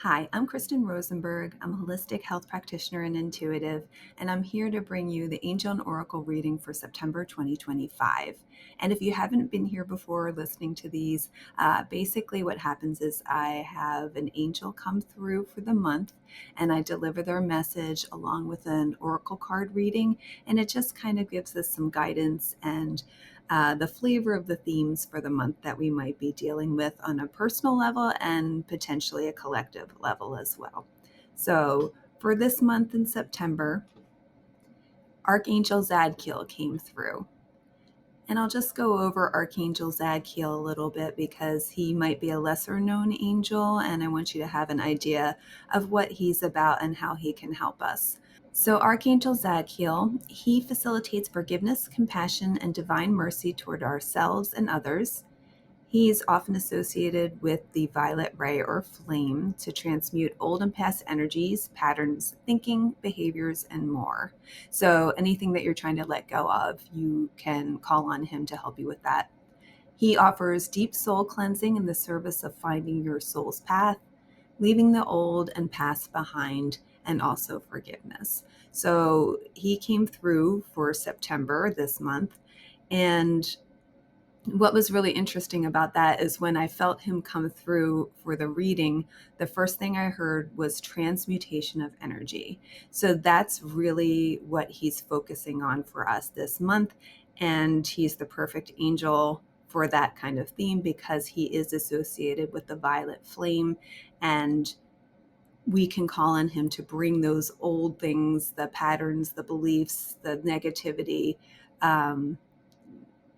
Hi, I'm Kristen Rosenberg. I'm a holistic health practitioner and intuitive, and I'm here to bring you the Angel and Oracle reading for September 2025. And if you haven't been here before listening to these, basically what happens is I have an angel come through for the month and I deliver their message along with an Oracle card reading, and it just kind of gives us some guidance and the flavor of the themes for the month that we might be dealing with on a personal level and potentially a collective level as well. So, for this month in September, Archangel Zadkiel came through. And I'll just go over Archangel Zadkiel a little bit because he might be a lesser known angel, and I want you to have an idea of what he's about and how he can help us. So, Archangel Zadkiel, he facilitates forgiveness, compassion, and divine mercy toward ourselves and others. He's often associated with the violet ray or flame to transmute old and past energies, patterns, thinking, behaviors, and more. So, anything that you're trying to let go of, you can call on him to help you with that. He offers deep soul cleansing in the service of finding your soul's path, leaving the old and past behind, and also forgiveness. So he came through for September this month. And what was really interesting about that is when I felt him come through for the reading, the first thing I heard was transmutation of energy. So that's really what he's focusing on for us this month. And he's the perfect angel for that kind of theme because he is associated with the violet flame. And we can call on him to bring those old things, the patterns, the beliefs, the negativity,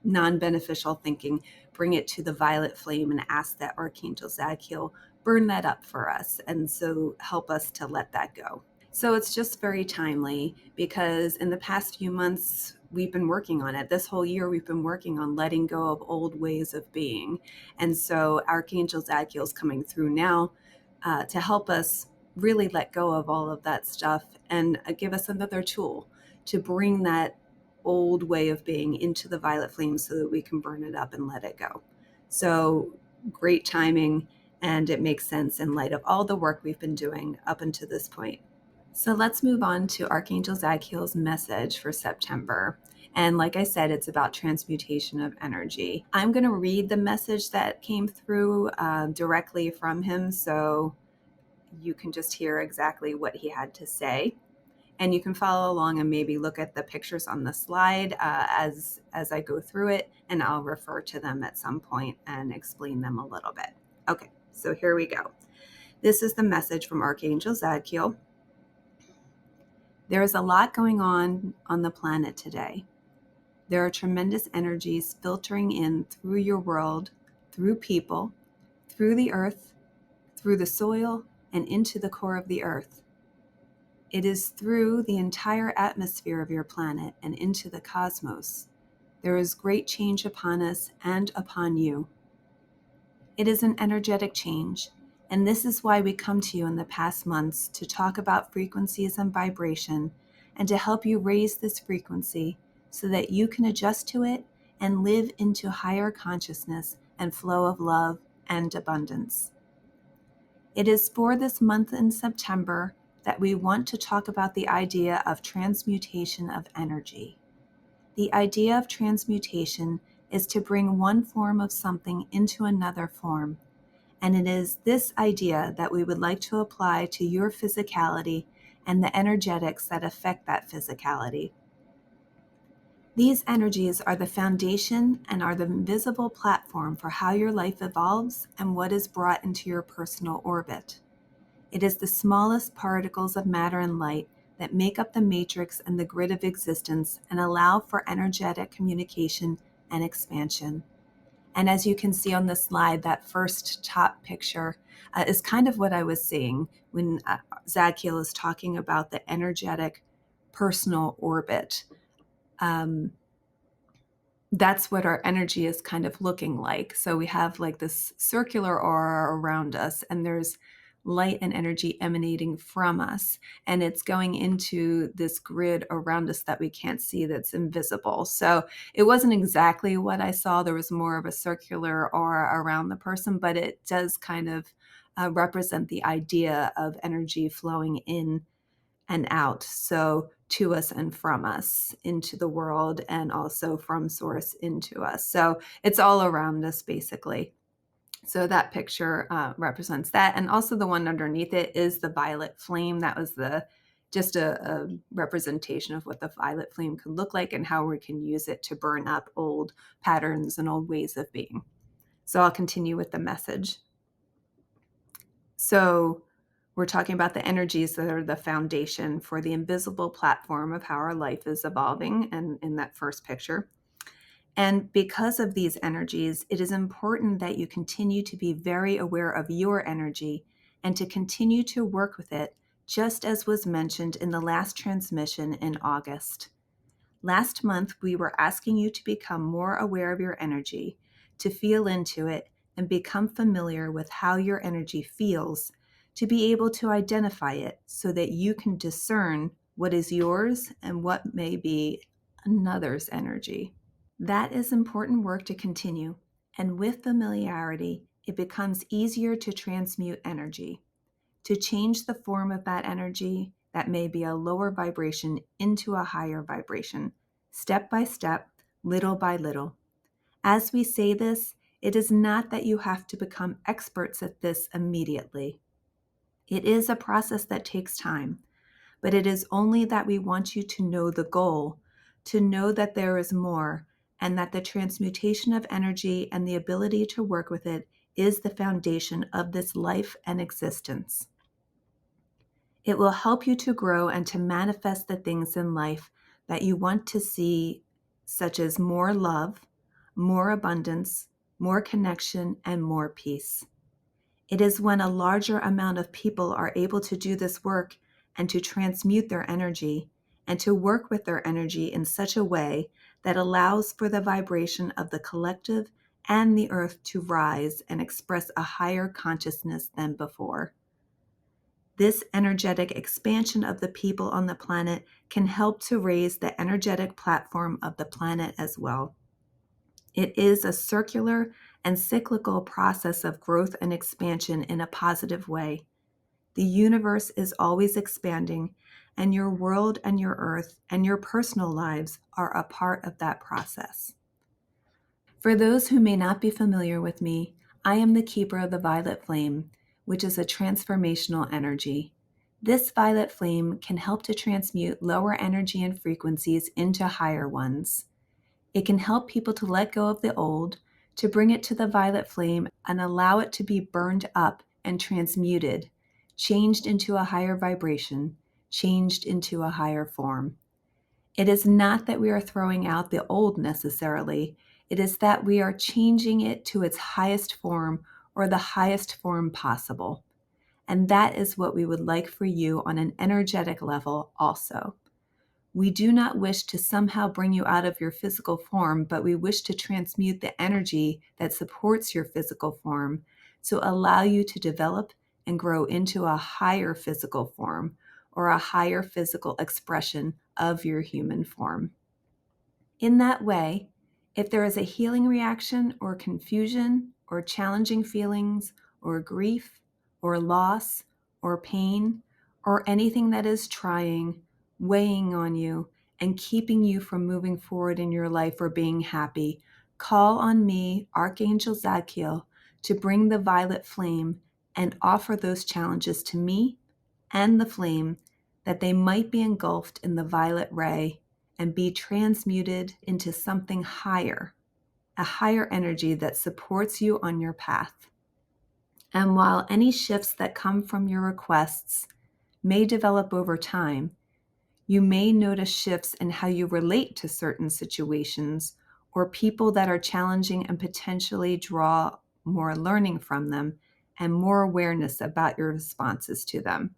non-beneficial thinking, bring it to the violet flame and ask that Archangel Zadkiel burn that up for us, and so help us to let that go. So it's just very timely because in the past few months we've been working on it. This whole year we've been working on letting go of old ways of being, and so Archangel Zadkiel is coming through now to help us really let go of all of that stuff and give us another tool to bring that old way of being into the violet flame so that we can burn it up and let it go. So great timing, and it makes sense in light of all the work we've been doing up until this point. So let's move on to Archangel Zadkiel's message for September. And like I said, it's about transmutation of energy. I'm going to read the message that came through directly from him so you can just hear exactly what he had to say. And you can follow along and maybe look at the pictures on the slide as I go through it, and I'll refer to them at some point and explain them a little bit. Okay, so here we go. This is the message from Archangel Zadkiel. There is a lot going on the planet today. There are tremendous energies filtering in through your world, through people, through the earth, through the soil, and into the core of the earth. It is through the entire atmosphere of your planet and into the cosmos. There is great change upon us and upon you. It is an energetic change, and this is why we come to you in the past months to talk about frequencies and vibration and to help you raise this frequency so that you can adjust to it and live into higher consciousness and flow of love and abundance. It is for this month in September that we want to talk about the idea of transmutation of energy. The idea of transmutation is to bring one form of something into another form, and it is this idea that we would like to apply to your physicality and the energetics that affect that physicality. These energies are the foundation and are the visible platform for how your life evolves and what is brought into your personal orbit. It is the smallest particles of matter and light that make up the matrix and the grid of existence and allow for energetic communication and expansion. And as you can see on the slide, that first top picture is kind of what I was seeing when Zadkiel is talking about the energetic personal orbit. Um, that's what our energy is kind of looking like. So we have like this circular aura around us, and there's light and energy emanating from us, and it's going into this grid around us that we can't see, that's invisible. So it wasn't exactly what I saw. There was more of a circular aura around the person, but it does kind of represent the idea of energy flowing in and out. So to us and from us into the world, and also from source into us. So it's all around us, basically. So that picture represents that. And also the one underneath it is the violet flame. That was just a representation of what the violet flame could look like and how we can use it to burn up old patterns and old ways of being. So I'll continue with the message. So we're talking about the energies that are the foundation for the invisible platform of how our life is evolving, and in that first picture. And because of these energies, it is important that you continue to be very aware of your energy and to continue to work with it, just as was mentioned in the last transmission in August. Last month, we were asking you to become more aware of your energy, to feel into it, and become familiar with how your energy feels, to be able to identify it so that you can discern what is yours and what may be another's energy. That is important work to continue, and with familiarity, it becomes easier to transmute energy, to change the form of that energy that may be a lower vibration into a higher vibration, step by step, little by little. As we say this, it is not that you have to become experts at this immediately. It is a process that takes time, but it is only that we want you to know the goal, to know that there is more, and that the transmutation of energy and the ability to work with it is the foundation of this life and existence. It will help you to grow and to manifest the things in life that you want to see, such as more love, more abundance, more connection, and more peace. It is when a larger amount of people are able to do this work and to transmute their energy and to work with their energy in such a way that allows for the vibration of the collective and the earth to rise and express a higher consciousness than before. This energetic expansion of the people on the planet can help to raise the energetic platform of the planet as well. It is a circular and cyclical process of growth and expansion in a positive way. The universe is always expanding, and your world and your earth and your personal lives are a part of that process. For those who may not be familiar with me, I am the keeper of the violet flame, which is a transformational energy. This violet flame can help to transmute lower energy and frequencies into higher ones. It can help people to let go of the old, to bring it to the violet flame and allow it to be burned up and transmuted, changed into a higher vibration, changed into a higher form. It is not that we are throwing out the old necessarily. It is that we are changing it to its highest form, or the highest form possible. And that is what we would like for you on an energetic level also. We do not wish to somehow bring you out of your physical form, but we wish to transmute the energy that supports your physical form to allow you to develop and grow into a higher physical form, or a higher physical expression of your human form. In that way, if there is a healing reaction or confusion or challenging feelings or grief or loss or pain or anything that is trying, weighing on you, and keeping you from moving forward in your life or being happy, call on me, Archangel Zadkiel, to bring the violet flame and offer those challenges to me and the flame, that they might be engulfed in the violet ray and be transmuted into something higher, a higher energy that supports you on your path. And while any shifts that come from your requests may develop over time, you may notice shifts in how you relate to certain situations or people that are challenging, and potentially draw more learning from them and more awareness about your responses to them,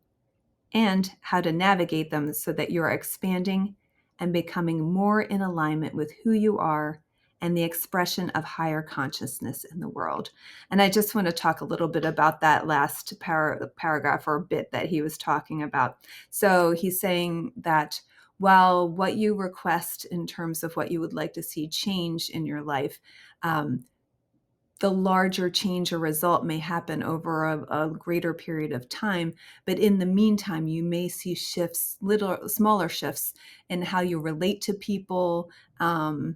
and how to navigate them so that you're expanding and becoming more in alignment with who you are and the expression of higher consciousness in the world. And I just want to talk a little bit about that last paragraph or bit that he was talking about. So he's saying that while what you request in terms of what you would like to see change in your life, the larger change or result may happen over a greater period of time. But in the meantime, you may see shifts, little smaller shifts in how you relate to people, and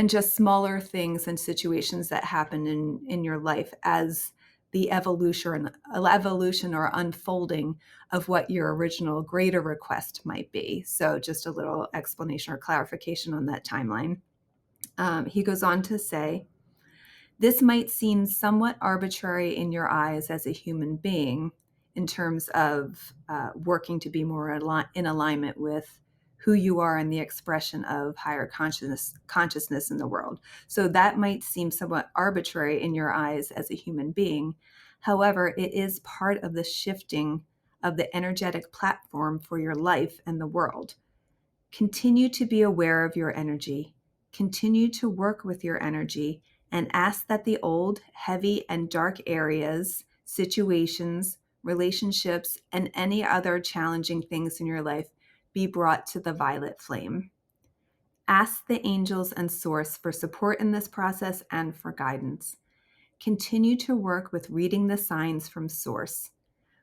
just smaller things and situations that happen in your life as the evolution or unfolding of what your original greater request might be. So just a little explanation or clarification on that timeline. He goes on to say, this might seem somewhat arbitrary in your eyes as a human being in terms of working to be more in alignment with who you are and the expression of higher consciousness in the world. So that might seem somewhat arbitrary in your eyes as a human being. However, it is part of the shifting of the energetic platform for your life and the world. Continue to be aware of your energy. Continue to work with your energy and ask that the old, heavy, and dark areas, situations, relationships, and any other challenging things in your life be brought to the violet flame. Ask the angels and source for support in this process and for guidance. Continue to work with reading the signs from source.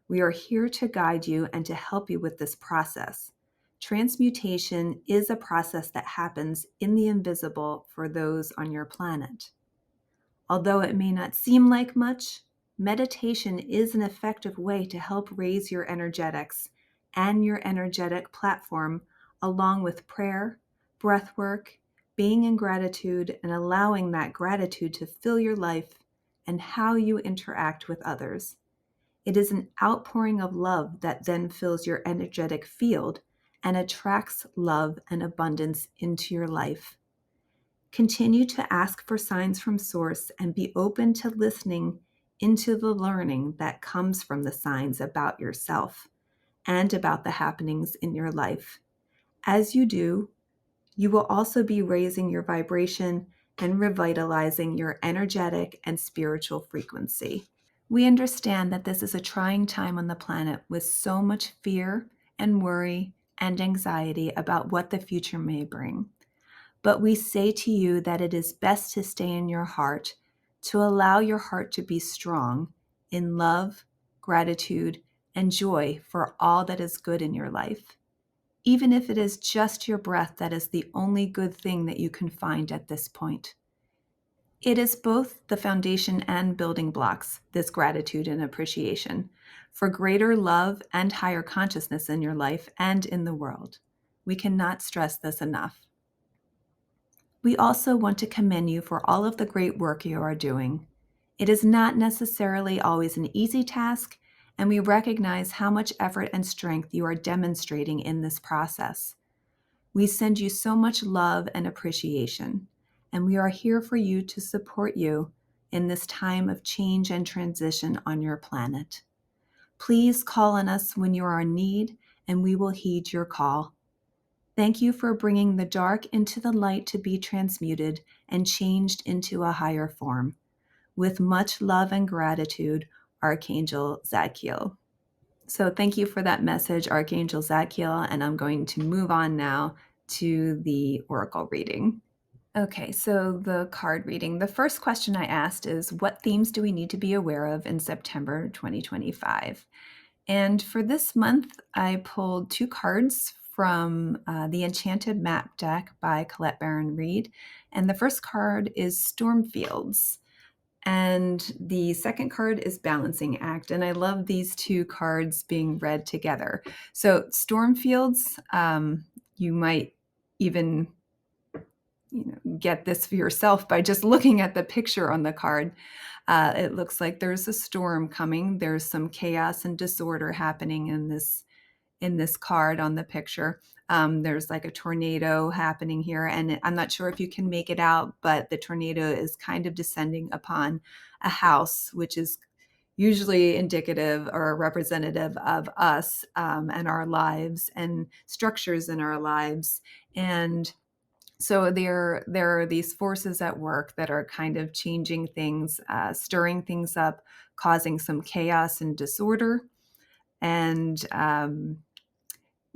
We are here to guide you and to help you with this process. Transmutation is a process that happens in the invisible for those on your planet. Although it may not seem like much, meditation is an effective way to help raise your energetics and your energetic platform, along with prayer, breath work, being in gratitude, and allowing that gratitude to fill your life and how you interact with others. It is an outpouring of love that then fills your energetic field and attracts love and abundance into your life. Continue to ask for signs from Source and be open to listening into the learning that comes from the signs about yourself and about the happenings in your life. As you do, you will also be raising your vibration and revitalizing your energetic and spiritual frequency. We understand that this is a trying time on the planet with so much fear and worry and anxiety about what the future may bring. But we say to you that it is best to stay in your heart, to allow your heart to be strong in love, gratitude, and joy for all that is good in your life. Even if it is just your breath that is the only good thing that you can find at this point. It is both the foundation and building blocks, this gratitude and appreciation, for greater love and higher consciousness in your life and in the world. We cannot stress this enough. We also want to commend you for all of the great work you are doing. It is not necessarily always an easy task, and we recognize how much effort and strength you are demonstrating in this process. We send you so much love and appreciation, and we are here for you to support you in this time of change and transition on your planet. Please call on us when you are in need, and we will heed your call. Thank you for bringing the dark into the light to be transmuted and changed into a higher form. With much love and gratitude, Archangel Zadkiel. So thank you for that message, Archangel Zadkiel, and I'm going to move on now to the oracle reading. Okay, so the card reading. The first question I asked is, what themes do we need to be aware of in September 2025? And for this month, I pulled 2 cards from the Enchanted Map deck by Colette Baron Reed. And the first card is Stormfields. And the second card is Balancing Act. And I love these 2 cards being read together. So Stormfields, you might even get this for yourself by just looking at the picture on the card. It looks like there's a storm coming. There's some chaos and disorder happening in this card on the picture. There's like a tornado happening here, and I'm not sure if you can make it out, but the tornado is kind of descending upon a house, which is usually indicative or representative of us and our lives and structures in our lives. And so there are these forces at work that are kind of changing things, stirring things up, causing some chaos and disorder. And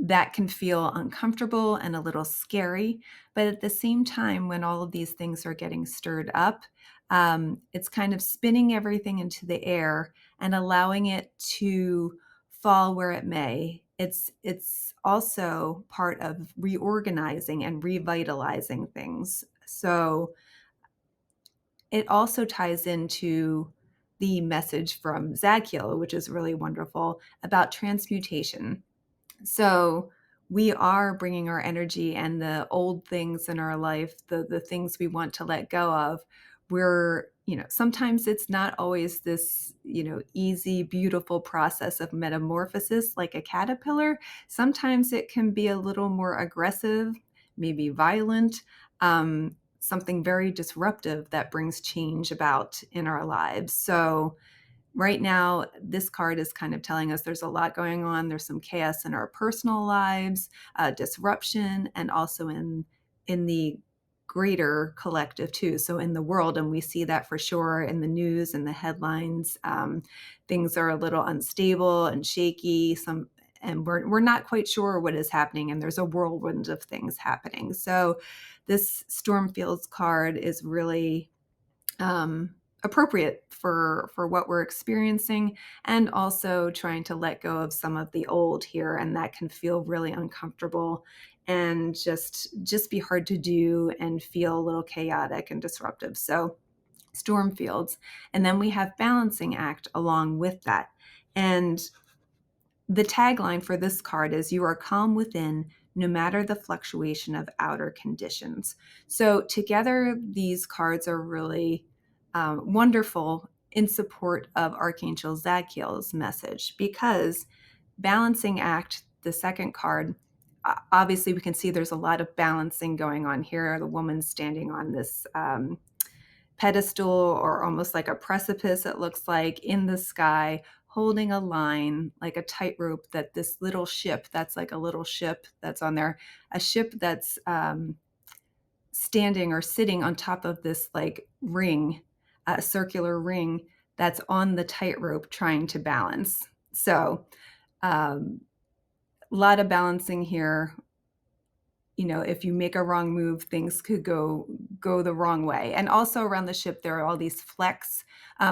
that can feel uncomfortable and a little scary. But at the same time, when all of these things are getting stirred up, It's kind of spinning everything into the air and allowing it to fall where it may. It's also part of reorganizing and revitalizing things. So it also ties into the message from Zadkiel, which is really wonderful, about transmutation. So we are bringing our energy and the old things in our life, the things we want to let go of. Sometimes it's not always this, easy, beautiful process of metamorphosis like a caterpillar. Sometimes it can be a little more aggressive, maybe violent, something very disruptive that brings change about in our lives. So right now, this card is kind of telling us there's a lot going on. There's some chaos in our personal lives, disruption, and also in the greater collective too. So in the world, and we see that for sure in the news and the headlines. Things are a little unstable and shaky. And we're not quite sure what is happening, and there's a whirlwind of things happening. So this Stormfields card is really appropriate for what we're experiencing, and also trying to let go of some of the old here, and that can feel really uncomfortable and just be hard to do and feel a little chaotic and disruptive. So storm fields, and then we have balancing act along with that. And the tagline for this card is "You are calm within, no matter the fluctuation of outer conditions." So together, these cards are really wonderful in support of Archangel Zadkiel's message, because balancing act, the second card, obviously we can see there's a lot of balancing going on here. The woman standing on this pedestal, or almost like a precipice, it looks like, in the sky, holding a line like a tightrope, that this little ship, that's like a little ship that's on there, a ship that's standing or sitting on top of this like ring, a circular ring that's on the tightrope trying to balance. So a lot of balancing here. If you make a wrong move, things could go the wrong way. And also around the ship, there are all these flecks.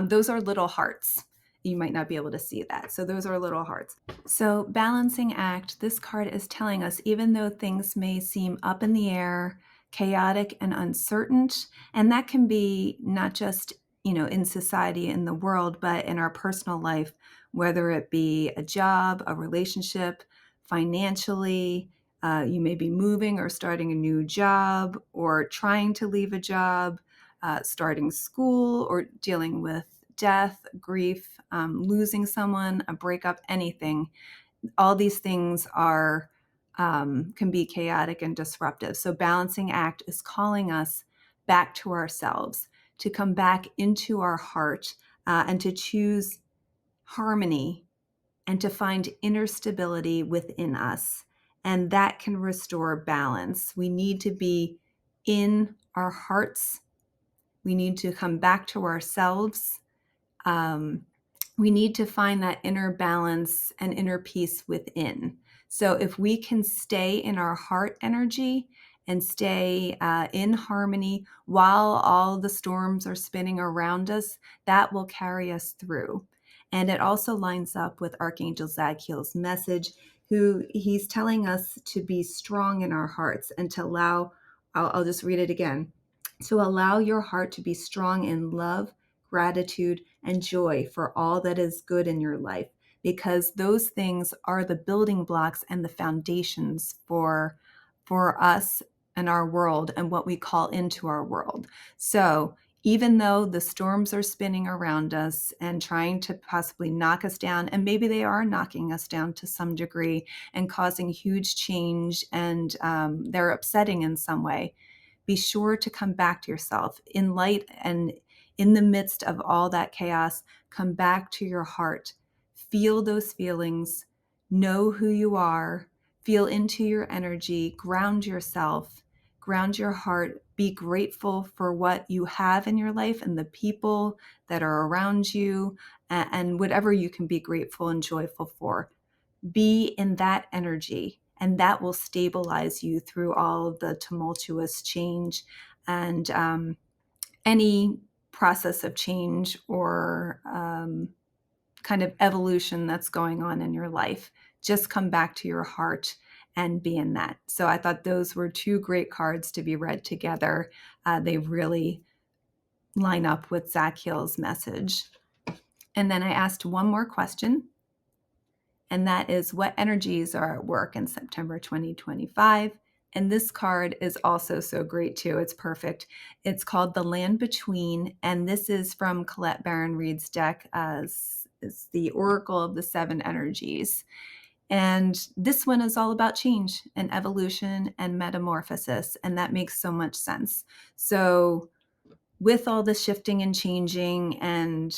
Those are little hearts. You might not be able to see that. So those are little hearts. So balancing act, this card is telling us, even though things may seem up in the air, chaotic and uncertain, and that can be not just, in society, in the world, but in our personal life, whether it be a job, a relationship, financially, you may be moving or starting a new job, or trying to leave a job, starting school, or dealing with death, grief, losing someone, a breakup, anything. All these things can be chaotic and disruptive. So balancing act is calling us back to ourselves, to come back into our heart, and to choose harmony, and to find inner stability within us. And that can restore balance. We need to be in our hearts. We need to come back to ourselves. Um, we need to find that inner balance and inner peace within. So if we can stay in our heart energy and stay in harmony while all the storms are spinning around us, that will carry us through. And it also lines up with Archangel Zadkiel's message, who he's telling us to be strong in our hearts and to allow, I'll just read it again, to allow your heart to be strong in love, gratitude, and joy for all that is good in your life, because those things are the building blocks and the foundations for us and our world, and what we call into our world. So even though the storms are spinning around us and trying to possibly knock us down, and maybe they are knocking us down to some degree and causing huge change, and they're upsetting in some way, be sure to come back to yourself in light, and in the midst of all that chaos, come back to your heart. Feel those feelings, know who you are, feel into your energy, ground yourself, ground your heart, be grateful for what you have in your life and the people that are around you, and whatever you can be grateful and joyful for. Be in that energy, and that will stabilize you through all of the tumultuous change and any process of change or kind of evolution that's going on in your life. Just come back to your heart and be in that. So I thought those were two great cards to be read together. They really line up with Zachiel's message. And then I asked one more question, and that is, what energies are at work in September 2025? And this card is also so great too. It's perfect. It's called The Land Between, and this is from Colette Baron Reed's deck as is the Oracle of the Seven Energies. And this one is all about change and evolution and metamorphosis, and that makes so much sense. So with all the shifting and changing and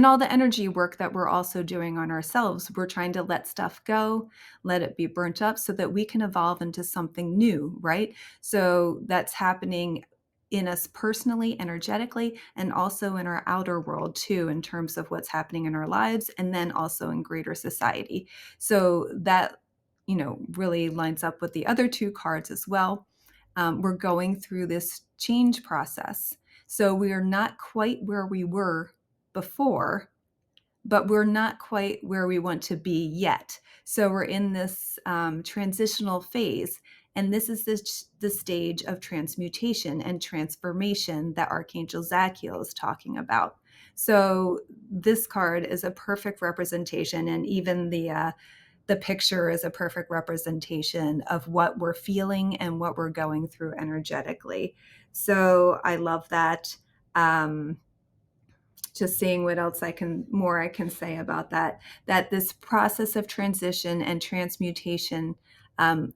all the energy work that we're also doing on ourselves, we're trying to let stuff go, let it be burnt up so that we can evolve into something new, right? So that's happening in us personally, energetically, and also in our outer world too, in terms of what's happening in our lives, and then also in greater society. So that, really lines up with the other two cards as well. We're going through this change process. So we are not quite where we were before, but we're not quite where we want to be yet. So we're in this transitional phase. And this is the stage of transmutation and transformation that Archangel Zachiel is talking about. So this card is a perfect representation, and even the picture is a perfect representation of what we're feeling and what we're going through energetically. So I love that. Just seeing what else I can say about that this process of transition and transmutation,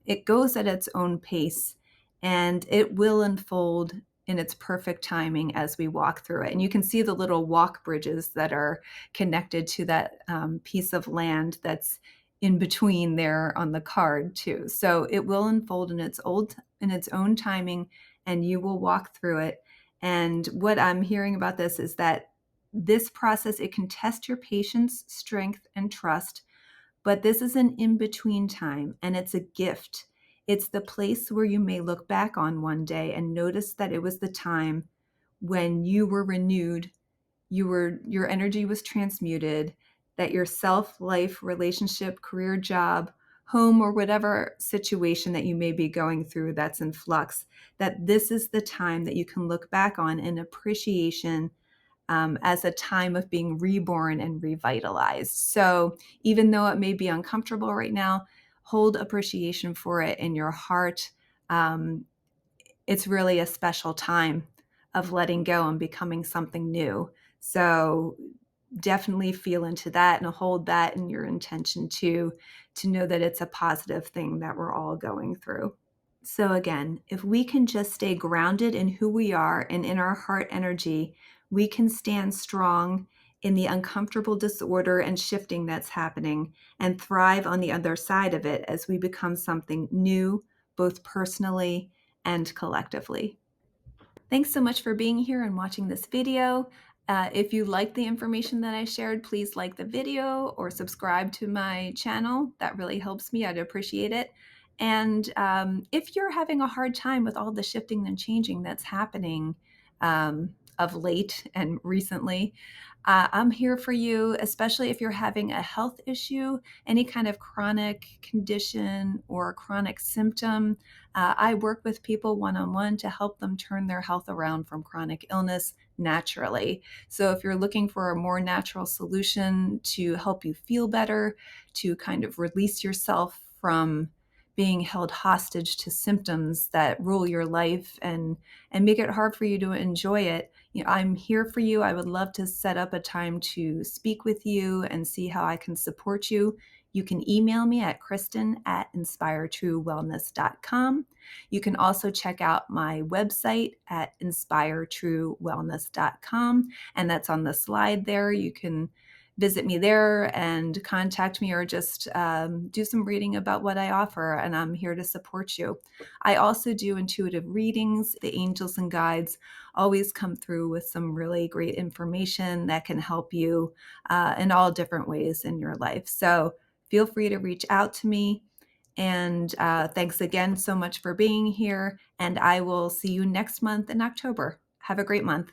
it goes at its own pace, and it will unfold in its perfect timing as we walk through it. And you can see the little walk bridges that are connected to that piece of land that's in between there on the card too. So it will unfold in its own timing, and you will walk through it. And what I'm hearing about this is that this process, it can test your patience, strength, and trust, but this is an in-between time, and it's a gift. It's the place where you may look back on one day and notice that it was the time when you were renewed, your energy was transmuted, that your self, life, relationship, career, job, home, or whatever situation that you may be going through that's in flux, that this is the time that you can look back on in appreciation, as a time of being reborn and revitalized. So even though it may be uncomfortable right now, hold appreciation for it in your heart. It's really a special time of letting go and becoming something new. So definitely feel into that and hold that in your intention too, to know that it's a positive thing that we're all going through. So again, if we can just stay grounded in who we are and in our heart energy, we can stand strong in the uncomfortable disorder and shifting that's happening and thrive on the other side of it as we become something new, both personally and collectively. Thanks so much for being here and watching this video. If you like the information that I shared, please like the video or subscribe to my channel. That really helps me. I'd appreciate it. And if you're having a hard time with all the shifting and changing that's happening of late and recently, I'm here for you, especially if you're having a health issue, any kind of chronic condition or chronic symptom. I work with people one-on-one to help them turn their health around from chronic illness naturally. So if you're looking for a more natural solution to help you feel better, to kind of release yourself from being held hostage to symptoms that rule your life and make it hard for you to enjoy it, I'm here for you. I would love to set up a time to speak with you and see how I can support you. You can email me at kristen@inspiretruewellness.com. You can also check out my website at inspiretruewellness.com, and that's on the slide there. You can visit me there and contact me, or just do some reading about what I offer, and I'm here to support you. I also do intuitive readings. The angels and guides always come through with some really great information that can help you in all different ways in your life. So feel free to reach out to me. And thanks again so much for being here. And I will see you next month in October. Have a great month.